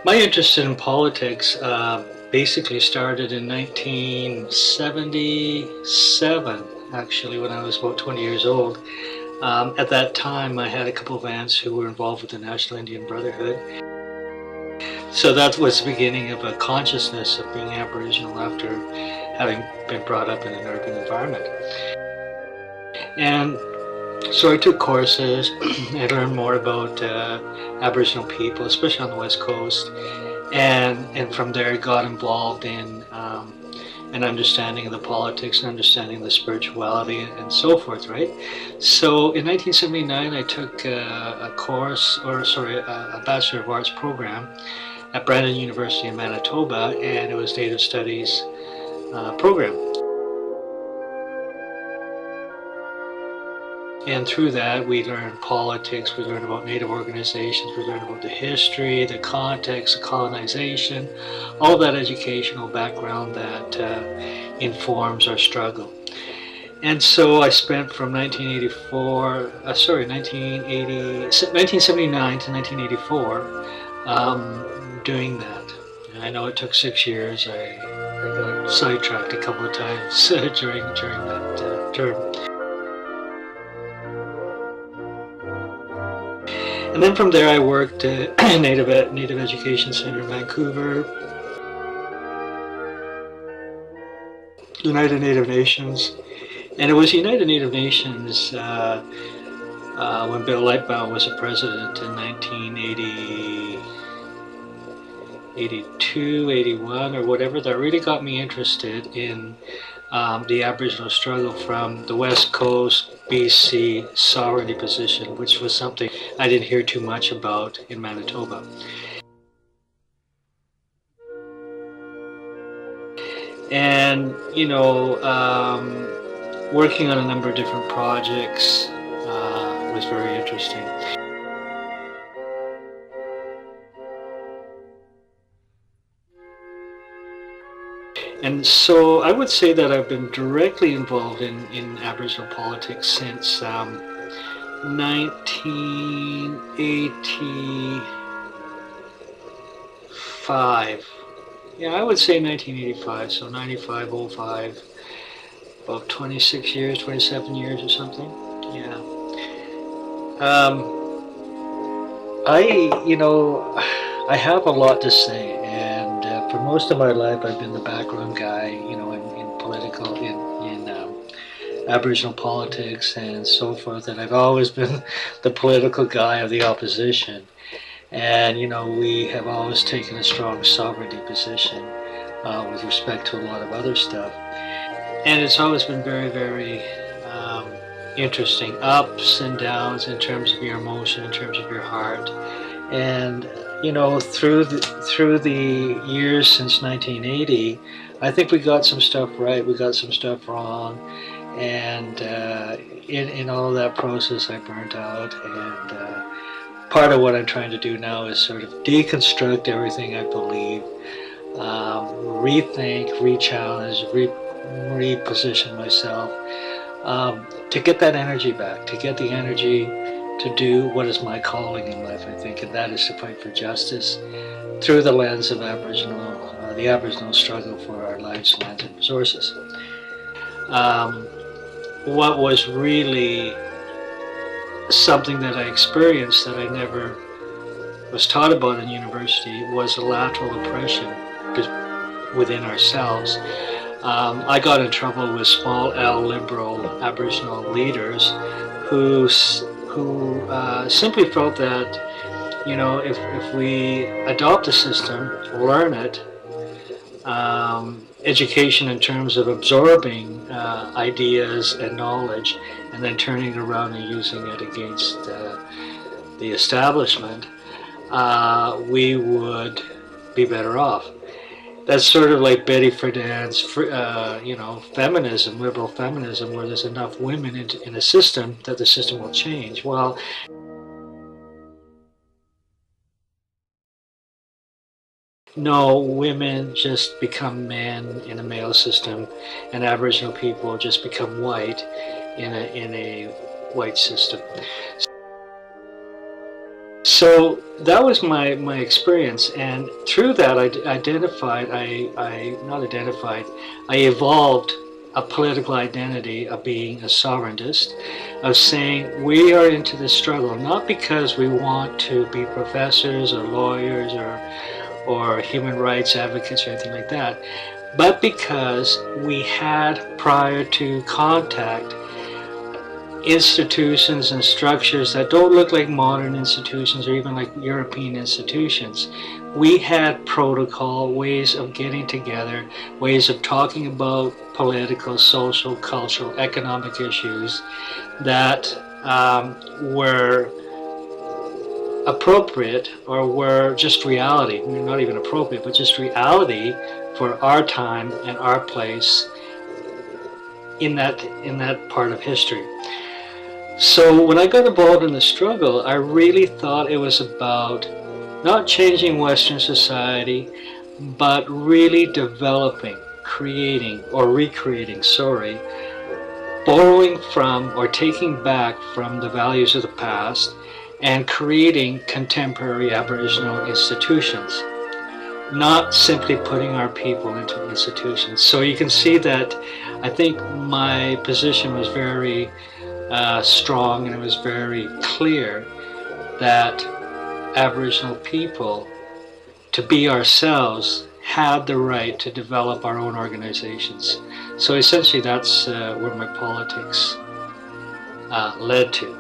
My interest in politics basically started in 1977, actually, when I was about 20 years old. At that time, I had a couple of aunts who were involved with the National Indian Brotherhood. So that was the beginning of a consciousness of being Aboriginal after having been brought up in an urban environment. And so I took courses and learned more about Aboriginal people, especially on the West Coast. And from there I got involved in an understanding of the politics and understanding of the spirituality and so forth, right? So in 1979 I took a course, or sorry, a Bachelor of Arts program at Brandon University in Manitoba, and it was Native Studies program. And through that, we learned politics, we learned about Native organizations, we learned about the history, the context, the colonization, all that educational background that informs our struggle. And so I spent from 1979 to 1984 doing that. And I know it took 6 years. I got sidetracked a couple of times during that term. And then from there I worked at Native Education Center in Vancouver, United Native Nations. And it was United Native Nations when Bill Lightbound was the president in 1982, 81 or whatever, that really got me interested in the Aboriginal struggle from the West Coast, BC sovereignty position, which was something I didn't hear too much about in Manitoba. And, you know, working on a number of different projects was very interesting. And so I would say that I've been directly involved in Aboriginal politics since 1985. Yeah, I would say 1985, so 95, 05, about 26 years, 27 years or something. Yeah. I have a lot to say, and for most of my life I've been the background guy, you know, in political, in Aboriginal politics and so forth, and I've always been the political guy of the opposition. And, you know, we have always taken a strong sovereignty position with respect to a lot of other stuff. And it's always been very, very interesting, ups and downs in terms of your emotion, in terms of your heart. And, you know, through the years since 1980, I think we got some stuff right, we got some stuff wrong. And in all of that process, I burnt out. And part of what I'm trying to do now is sort of deconstruct everything I believe, rethink, re-challenge, reposition myself, to get that energy back, to get the energy to do what is my calling in life, I think, and that is to fight for justice through the lens of the Aboriginal struggle for our lives, lands, and resources. What was really something that I experienced that I never was taught about in university was the lateral oppression within ourselves. I got in trouble with small L liberal Aboriginal leaders who simply felt that, you know, if we adopt a system, learn it, education in terms of absorbing ideas and knowledge and then turning it around and using it against the establishment, we would be better off. That's sort of like Betty Friedan's, you know, feminism, liberal feminism, where there's enough women in a system that the system will change. Well, no, women just become men in a male system, and Aboriginal people just become white in a white system. So that was my experience, and through that I evolved a political identity of being a sovereigntist, of saying we are into this struggle not because we want to be professors or lawyers or human rights advocates or anything like that, but because we had, prior to contact, institutions and structures that don't look like modern institutions or even like European institutions. We had protocol, ways of getting together, ways of talking about political, social, cultural, economic issues that were appropriate or were just reality. I mean, not even appropriate, but just reality for our time and our place in that part of history. So when I got involved in the struggle, I really thought it was about not changing Western society, but really developing, creating, or recreating, borrowing from or taking back from the values of the past and creating contemporary Aboriginal institutions, not simply putting our people into institutions. So you can see that I think my position was very strong, and it was very clear that Aboriginal people, to be ourselves, had the right to develop our own organizations. So essentially that's where my politics led to.